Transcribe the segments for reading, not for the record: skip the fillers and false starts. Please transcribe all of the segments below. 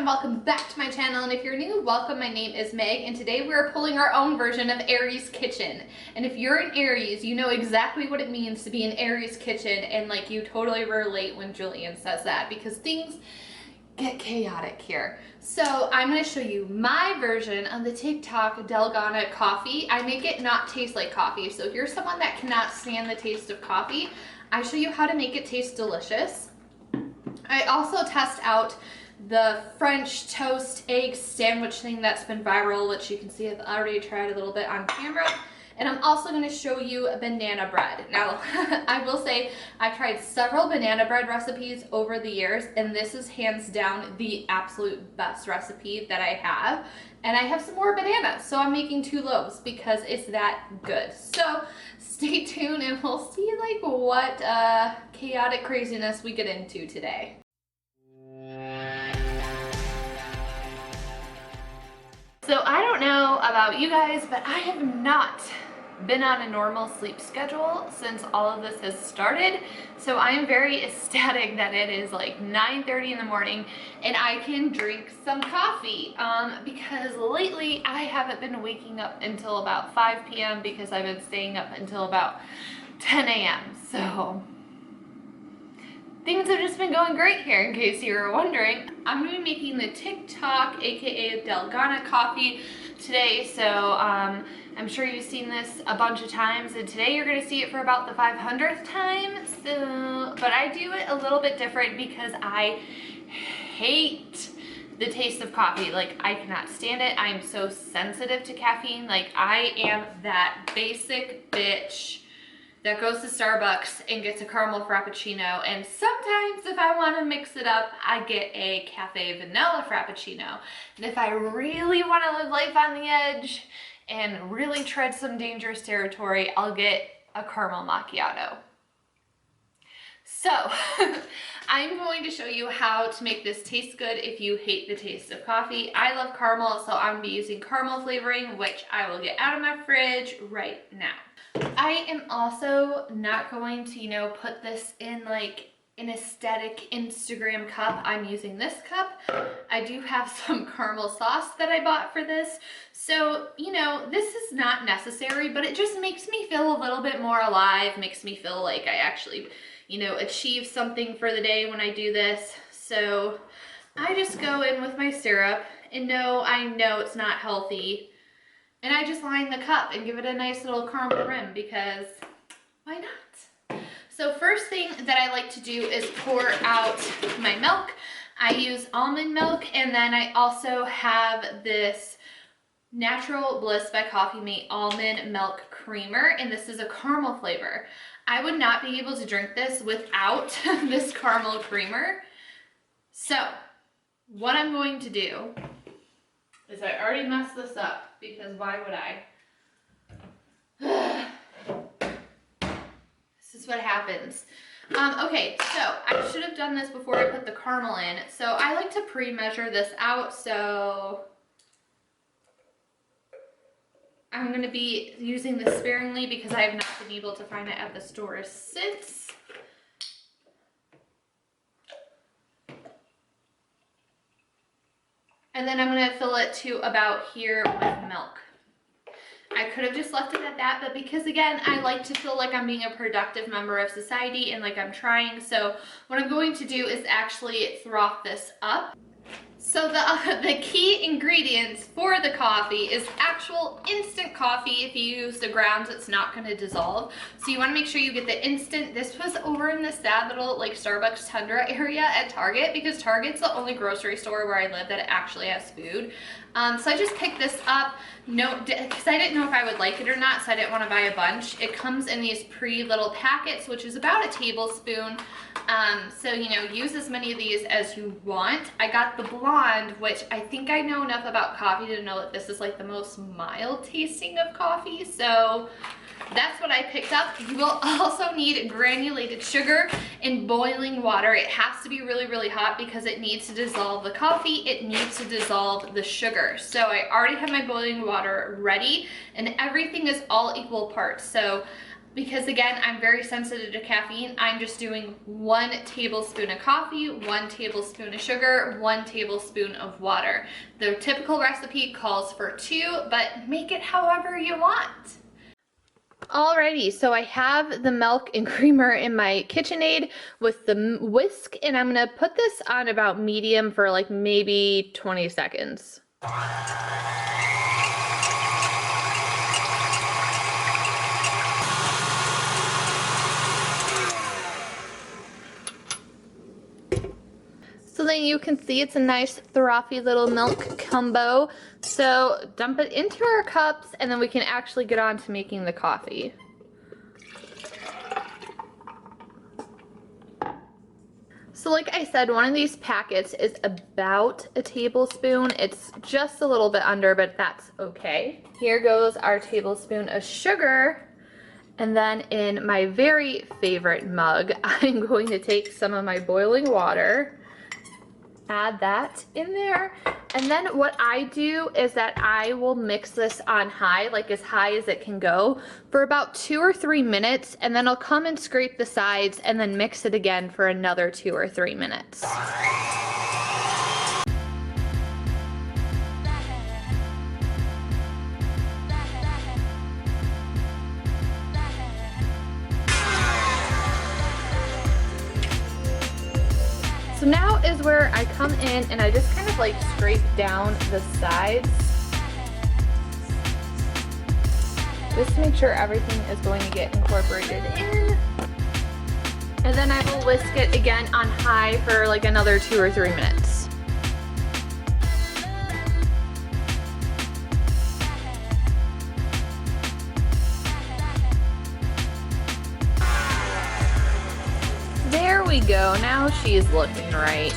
everyone, welcome back to my channel, and if you're new, welcome. My name is Meg, and today we're pulling our own version of Aries Kitchen. And if you're an Aries, you know exactly what it means to be an Aries kitchen, and like you totally relate when Julian says that because things get chaotic here. So I'm going to show you my version of the Tik-Tok Dalgona coffee. I make it not taste like coffee, so if you're someone that cannot stand the taste of coffee, I show you how to make it taste delicious. I also test out the French toast egg sandwich thing that's been viral, which you can see I've already tried a little bit on camera. And I'm also going to show you banana bread. Now, I will say I've tried several banana bread recipes over the years, and this is hands down the absolute best recipe that I have. And I have some more bananas, so I'm making 2 loaves because it's that good. So stay tuned and we'll see like what chaotic craziness we get into today. So I don't know about you guys, but I have not been on a normal sleep schedule since all of this has started. So I am very ecstatic that it is like 9:30 in the morning and I can drink some coffee because lately I haven't been waking up until about 5 p.m. because I've been staying up until about 10 a.m. So things have just been going great here, in case you were wondering. I'm going to be making the Tik-Tok, aka Dalgona coffee today, so I'm sure you've seen this a bunch of times, and today you're going to see it for about the 500th time. So, but I do it a little bit different because I hate the taste of coffee. Like, I cannot stand it. I am so sensitive to caffeine. Like, I am that basic bitch that goes to Starbucks and gets a caramel frappuccino, and sometimes if I want to mix it up, I get a cafe vanilla frappuccino. And if I really want to live life on the edge and really tread some dangerous territory, I'll get a caramel macchiato. So I'm going to show you how to make this taste good if you hate the taste of coffee. I love caramel, so I'm going to be using caramel flavoring, which I will get out of my fridge right now. I am also not going to, you know, put this in like an aesthetic Instagram cup. I'm using this cup. I do have some caramel sauce that I bought for this. So, you know, this is not necessary, but it just makes me feel a little bit more alive, makes me feel like I actually, you know, achieve something for the day when I do this. So I just go in with my syrup, and no, I know it's not healthy. And I just line the cup and give it a nice little caramel rim because why not? So first thing that I like to do is pour out my milk. I use almond milk, and then I also have this Natural Bliss by Coffee Mate almond milk creamer, and this is a caramel flavor. I would not be able to drink this without this caramel creamer. So what I'm going to do is I already messed this up because why would I? This is what happens. Okay, so I should have done this before I put the caramel in. So I like to pre-measure this out, so I'm going to be using this sparingly because I have not been able to find it at the store since. And then I'm going to fill it to about here with milk. I could have just left it at that, but because again, I like to feel like I'm being a productive member of society and like I'm trying. So what I'm going to do is actually froth this up. So the key ingredients for the coffee is actual instant coffee. If you use the grounds, it's not going to dissolve. So you want to make sure you get the instant. This was over in the sad little like Starbucks Tundra area at Target because Target's the only grocery store where I live that actually has food. So I just picked this up, because I didn't know if I would like it or not, so I didn't want to buy a bunch. It comes in these little packets, which is about a tablespoon. So, you know, use as many of these as you want. I got the blonde, which I think I know enough about coffee to know that this is like the most mild tasting of coffee. So that's what I picked up. You will also need granulated sugar in boiling water. It has to be really, really hot because it needs to dissolve the coffee. It needs to dissolve the sugar. So I already have my boiling water ready, and everything is all equal parts. So because again, I'm very sensitive to caffeine, I'm just doing 1 tablespoon of coffee, 1 tablespoon of sugar, 1 tablespoon of water. The typical recipe calls for 2, but make it however you want. Alrighty, so I have the milk and creamer in my KitchenAid with the whisk, and I'm gonna put this on about medium for like maybe 20 seconds. So then you can see it's a nice frothy little milk combo. So dump it into our cups and then we can actually get on to making the coffee. So like I said, one of these packets is about a tablespoon. It's just a little bit under, but that's okay. Here goes our tablespoon of sugar. And then in my very favorite mug, I'm going to take some of my boiling water, add that in there, and then what I do is that I will mix this on high, like as high as it can go, for about 2 or 3 minutes, and then I'll come and scrape the sides and then mix it again for another 2 or 3 minutes. So now is where I come in and I just kind of like scrape down the sides just to make sure everything is going to get incorporated in. And then I will whisk it again on high for like another 2 or 3 minutes. There we go, now she's looking right.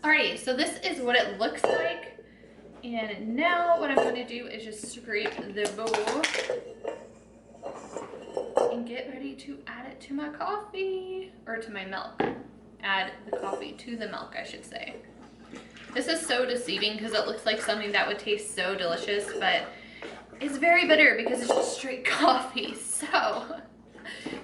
Alrighty, so this is what it looks like. And now what I'm going to do is just scrape the bowl and get ready to add it to my coffee, or to my milk. Add the coffee to the milk, I should say. This is so deceiving because it looks like something that would taste so delicious, but it's very bitter because it's just straight coffee. So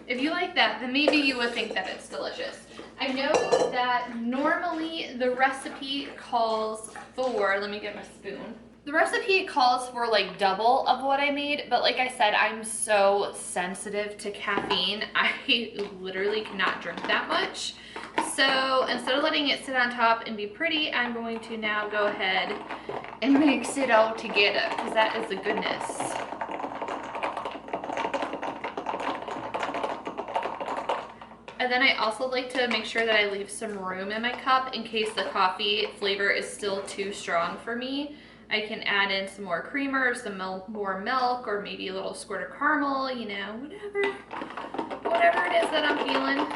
if you like that, then maybe you would think that it's delicious. I know that normally the recipe calls for, let me get my spoon. The recipe calls for like double of what I made, but like I said, I'm so sensitive to caffeine. I literally cannot drink that much. So instead of letting it sit on top and be pretty, I'm going to now go ahead and mix it all together because that is the goodness. And then I also like to make sure that I leave some room in my cup in case the coffee flavor is still too strong for me. I can add in some more creamer, some more milk, or maybe a little squirt of caramel, you know, whatever it is that I'm feeling.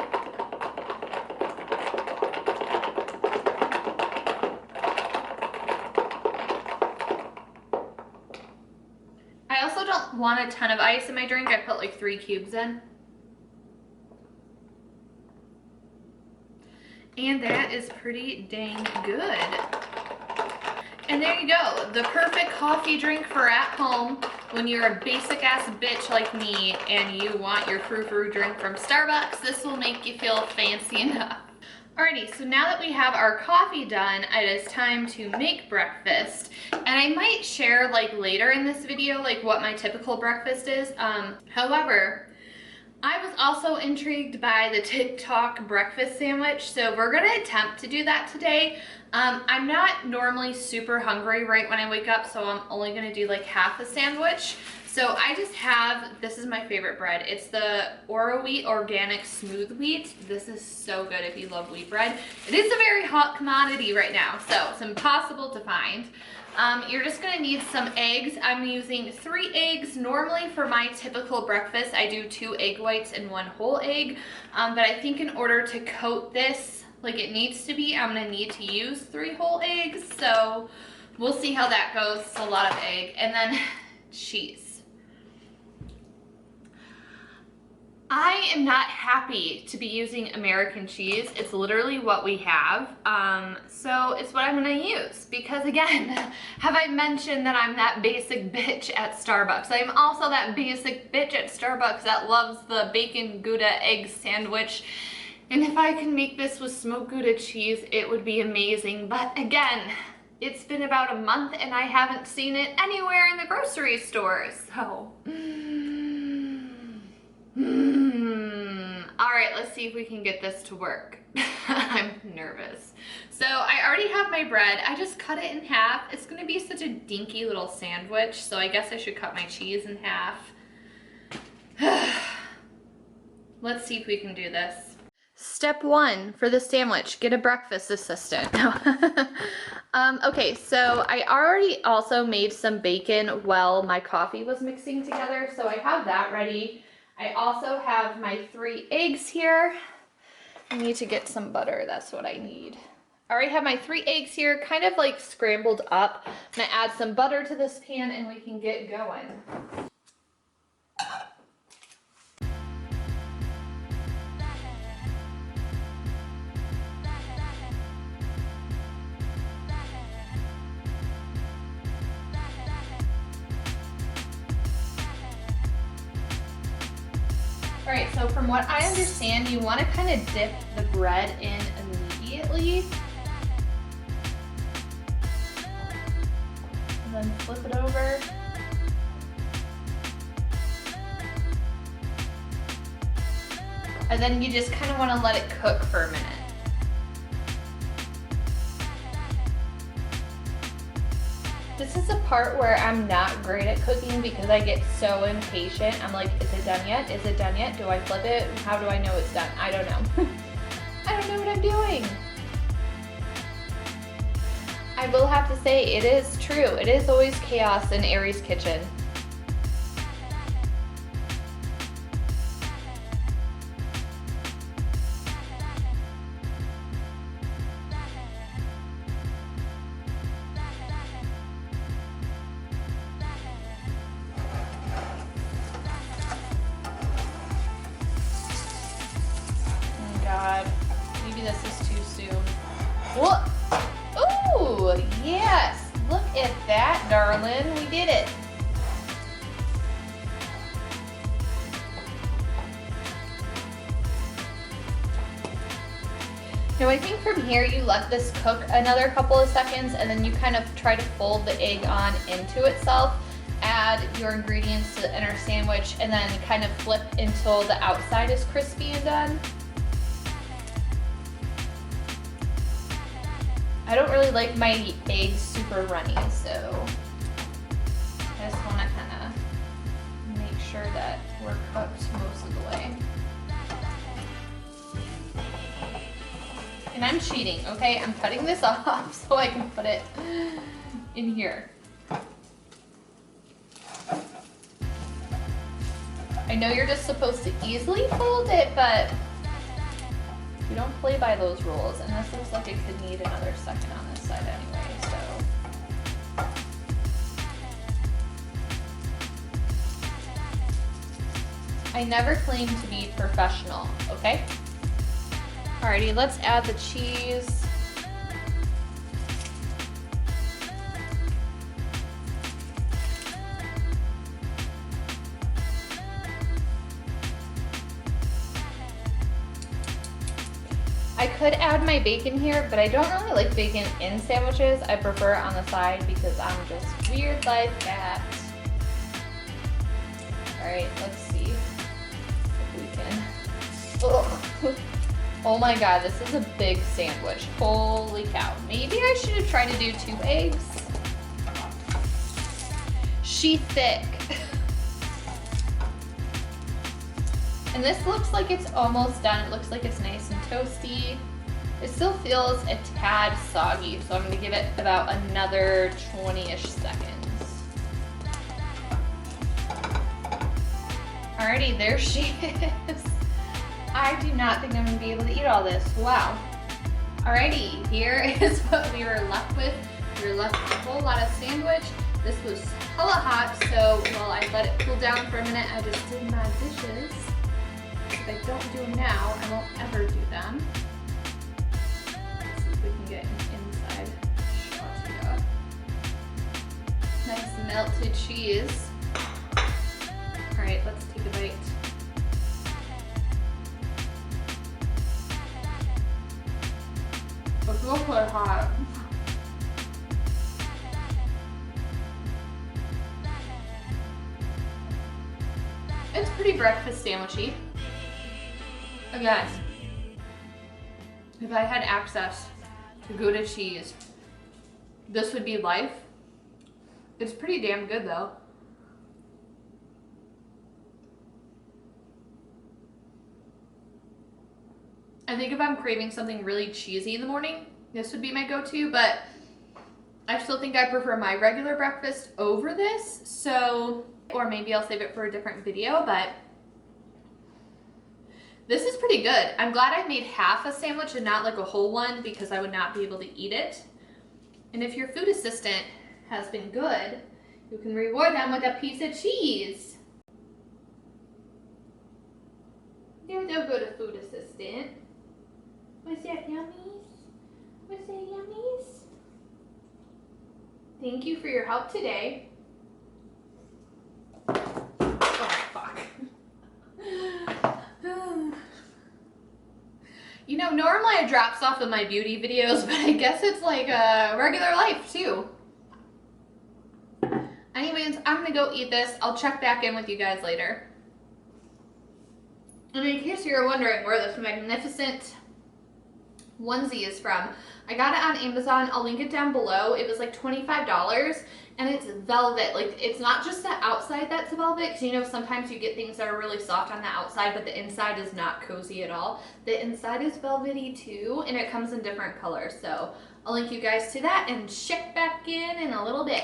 I also don't want a ton of ice in my drink. I put like 3 cubes in. And that is pretty dang good. And there you go, the perfect coffee drink for at home when you're a basic ass bitch like me and you want your frou-frou drink from Starbucks. This will make you feel fancy enough. Alrighty, so now that we have our coffee done, it is time to make breakfast. And I might share like later in this video like what my typical breakfast is. However, I was also intrigued by the Tik-Tok breakfast sandwich, so we're gonna attempt to do that today. I'm not normally super hungry right when I wake up, so I'm only gonna do like half a sandwich. So I just have, this is my favorite bread. It's the Oro Wheat Organic Smooth Wheat. This is so good if you love wheat bread. It is a very hot commodity right now, so it's impossible to find. You're just gonna need some eggs. I'm using 3 eggs. Normally for my typical breakfast, I do 2 egg whites and 1 whole egg. But I think in order to coat this like it needs to be, I'm gonna need to use 3 whole eggs. So we'll see how that goes. It's a lot of egg. And then cheese. I am not happy to be using American cheese. It's literally what we have. So it's what I'm gonna use because again, have I mentioned that I'm that basic bitch at Starbucks? I'm also that basic bitch at Starbucks that loves the bacon Gouda egg sandwich. And if I can make this with smoked Gouda cheese, it would be amazing. But again, it's been about a month and I haven't seen it anywhere in the grocery store, so. All right, let's see if we can get this to work. I'm nervous. So I already have my bread. I just cut it in half. It's gonna be such a dinky little sandwich, so I guess I should cut my cheese in half. Let's see if we can do this. Step 1 for the sandwich, get a breakfast assistant. Okay, so I already also made some bacon while my coffee was mixing together, so I have that ready. I also have my 3 eggs here. I need to get some butter, that's what I need. I already have my 3 eggs here, kind of like scrambled up. I'm gonna add some butter to this pan and we can get going. All right, so from what I understand, you want to kind of dip the bread in immediately. And then flip it over. And then you just kind of want to let it cook for a minute. This is a part where I'm not great at cooking because I get so impatient. I'm like, is it done yet? Is it done yet? Do I flip it? How do I know it's done? I don't know. I don't know what I'm doing. I will have to say, it is true. It is always chaos in Ari's kitchen. Maybe this is too soon. Whoa! Ooh, yes! Look at that, darling. We did it. Now I think from here you let this cook another couple of seconds and then you kind of try to fold the egg on into itself. Add your ingredients to the inner sandwich and then kind of flip until the outside is crispy and done. I don't really like my eggs super runny, so I just want to kind of make sure that we're cooked most of the way. And I'm cheating, okay? I'm cutting this off so I can put it in here. I know you're just supposed to easily fold it, but we don't play by those rules, and this looks like it could need another second on this side anyway, so. I never claim to be professional, okay? Alrighty, let's add the cheese. I could add my bacon here, but I don't really like bacon in sandwiches. I prefer it on the side because I'm just weird like that. All right, let's see if we can. Oh, oh my God, this is a big sandwich. Holy cow. Maybe I should have tried to do 2 eggs. She's thick. And this looks like it's almost done. It looks like it's nice and toasty. It still feels a tad soggy, so I'm gonna give it about another 20-ish seconds. Alrighty, there she is. I do not think I'm gonna be able to eat all this. Wow. Alrighty, here is what we were left with. We were left with a whole lot of sandwich. This was hella hot, so while I let it cool down for a minute, I just did my dishes. If I don't do them now, I won't ever do them. Let's see if we can get an inside shot here. Nice melted cheese. All right, let's take a bite. It's really hot. It's pretty breakfast sandwichy. Again, if I had access to Gouda cheese, this would be life. It's pretty damn good though. I think if I'm craving something really cheesy in the morning, this would be my go-to, but I still think I prefer my regular breakfast over this, so, or maybe I'll save it for a different video, but this is pretty good. I'm glad I made half a sandwich and not like a whole one because I would not be able to eat it. And if your food assistant has been good, you can reward them with a piece of cheese. They're no good at food assistant. Was that yummies? Was that yummies? Thank you for your help today. Oh, fuck. You know, normally I drop stuff in my beauty videos, but I guess it's like a regular life too. Anyways, I'm gonna go eat this. I'll check back in with you guys later. And in case you're wondering where this magnificent onesie is from, I got it on Amazon. I'll link it down below. It was like $25 and it's velvet. Like, it's not just the outside that's velvet, because you know sometimes you get things that are really soft on the outside but the inside is not cozy at all. The inside is velvety too, and it comes in different colors. So I'll link you guys to that and check back in a little bit.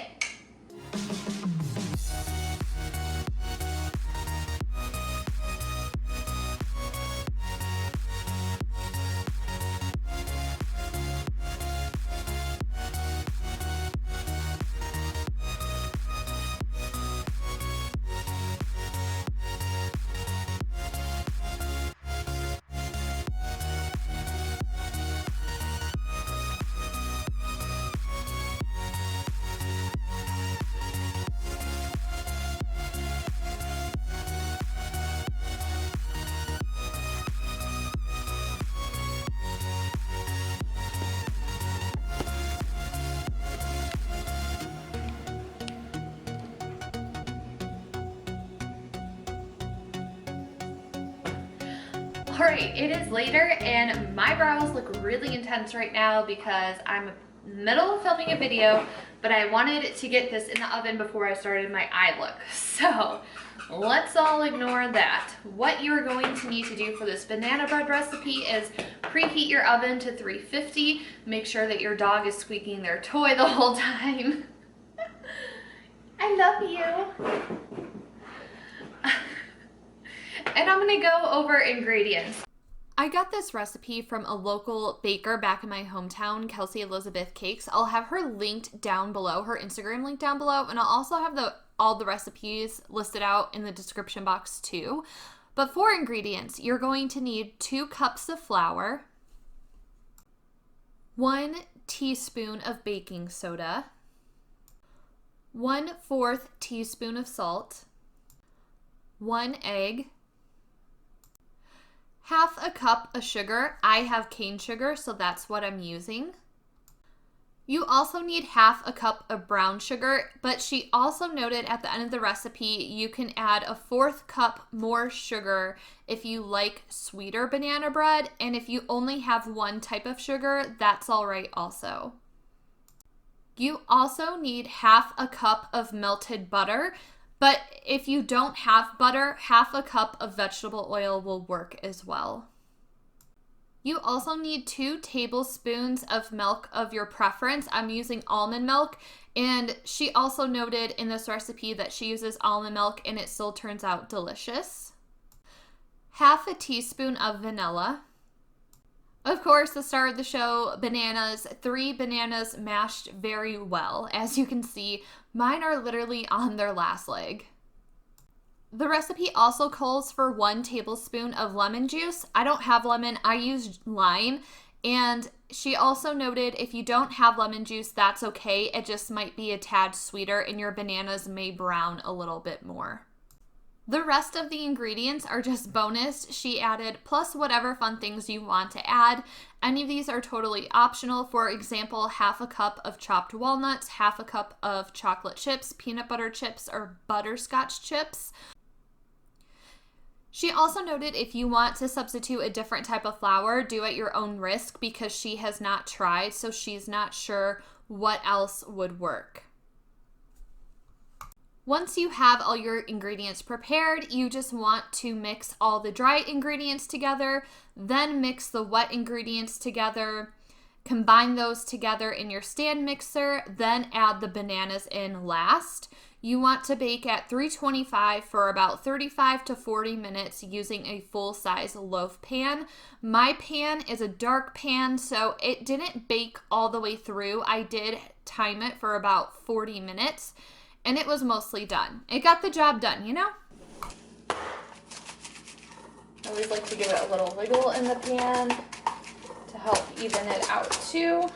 Alright, it is later and my brows look really intense right now because I'm in the middle of filming a video, but I wanted to get this in the oven before I started my eye look. So let's all ignore that. What you're going to need to do for this banana bread recipe is preheat your oven to 350. Make sure that your dog is squeaking their toy the whole time. I love you. And I'm gonna go over ingredients. I got this recipe from a local baker back in my hometown, Kelsey Elizabeth Cakes. I'll have her linked down below, her Instagram link down below, and I'll also have all the recipes listed out in the description box too. But for ingredients, you're going to need 2 cups of flour, 1 teaspoon of baking soda, 1/4 teaspoon of salt, 1 egg, 1/2 cup of sugar. I have cane sugar, so that's what I'm using. You also need 1/2 cup of brown sugar, but she also noted at the end of the recipe you can add a 1/4 cup more sugar if you like sweeter banana bread, and if you only have one type of sugar, that's all right also. You also need 1/2 cup of melted butter, but if you don't have butter, 1/2 cup of vegetable oil will work as well. You also need 2 tablespoons of milk of your preference. I'm using almond milk, and she also noted in this recipe that she uses almond milk and it still turns out delicious. 1/2 teaspoon of vanilla. Of course, the star of the show, bananas. 3 bananas mashed very well. As you can see, mine are literally on their last leg. The recipe also calls for 1 tablespoon of lemon juice. I don't have lemon, I use lime. And she also noted if you don't have lemon juice, that's okay. It just might be a tad sweeter and your bananas may brown a little bit more. The rest of the ingredients are just bonus. She added plus whatever fun things you want to add. Any of these are totally optional. For example, half a cup of chopped walnuts, half a cup of chocolate chips, peanut butter chips, or butterscotch chips. She also noted if you want to substitute a different type of flour, do at your own risk because she has not tried, so she's not sure what else would work. Once you have all your ingredients prepared, you just want to mix all the dry ingredients together, then mix the wet ingredients together, combine those together in your stand mixer, then add the bananas in last. You want to bake at 325 for about 35 to 40 minutes using a full-size loaf pan. My pan is a dark pan, so it didn't bake all the way through. I did time it for about 40 minutes, and it was mostly done. It got the job done, you know? I always like to give it a little wiggle in the pan to help even it out too.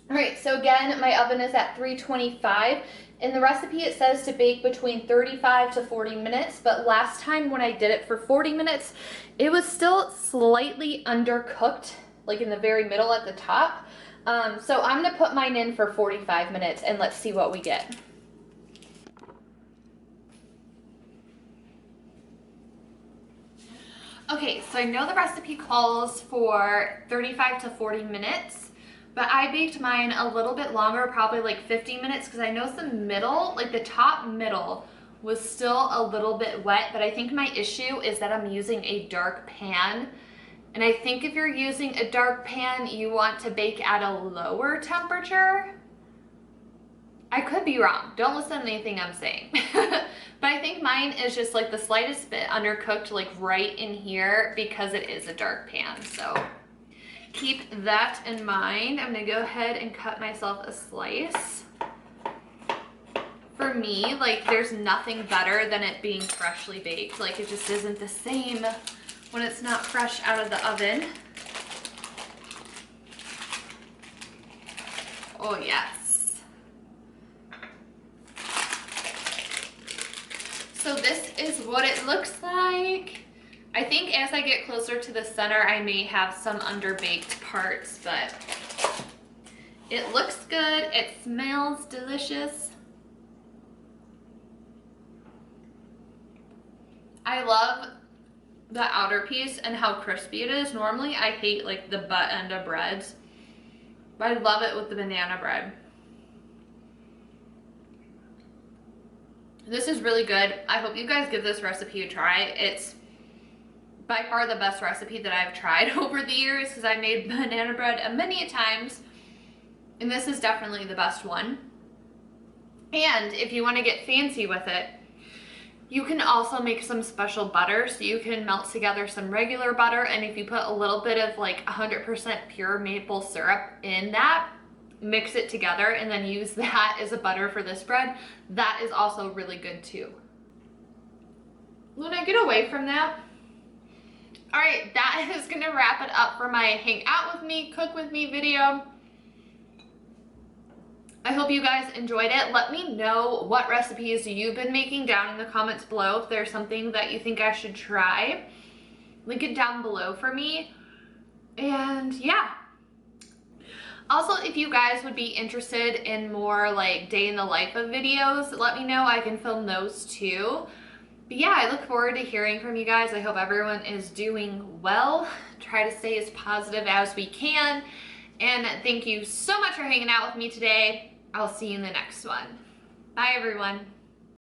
All right, so again, my oven is at 325. In the recipe, it says to bake between 35 to 40 minutes, but last time when I did it for 40 minutes, it was still slightly undercooked, like in the very middle at the top. So I'm gonna put mine in for 45 minutes and let's see what we get. Okay, so I know the recipe calls for 35 to 40 minutes. But I baked mine a little bit longer, probably like 50 minutes, because I know the middle, like the top middle, was still a little bit wet, but I think my issue is that I'm using a dark pan. And I think if you're using a dark pan, you want to bake at a lower temperature. I could be wrong. Don't listen to anything I'm saying. But I think mine is just like the slightest bit undercooked, like right in here, because it is a dark pan, so keep that in mind. I'm gonna go ahead and cut myself a slice. For me, like there's nothing better than it being freshly baked. Like it just isn't the same when it's not fresh out of the oven. Oh yes. So this is what it looks like. I think as I get closer to the center, I may have some underbaked parts, but it looks good. It smells delicious. I love the outer piece and how crispy it is. Normally, I hate like the butt end of breads, but I love it with the banana bread. This is really good. I hope you guys give this recipe a try. It's by far the best recipe that I've tried over the years because I made banana bread many times, and this is definitely the best one. And if you want to get fancy with it, you can also make some special butter. So you can melt together some regular butter, and if you put a little bit of like 100% pure maple syrup in that, mix it together and then use that as a butter for this bread, that is also really good too. When I get away from that, all right, that is gonna wrap it up for my hang out with me, cook with me video. I hope you guys enjoyed it. Let me know what recipes you've been making down in the comments below. If there's something that you think I should try, link it down below for me. And yeah. Also, if you guys would be interested in more like day in the life of videos, let me know. I can film those too. But yeah, I look forward to hearing from you guys. I hope everyone is doing well. Try to stay as positive as we can. And thank you so much for hanging out with me today. I'll see you in the next one. Bye, everyone.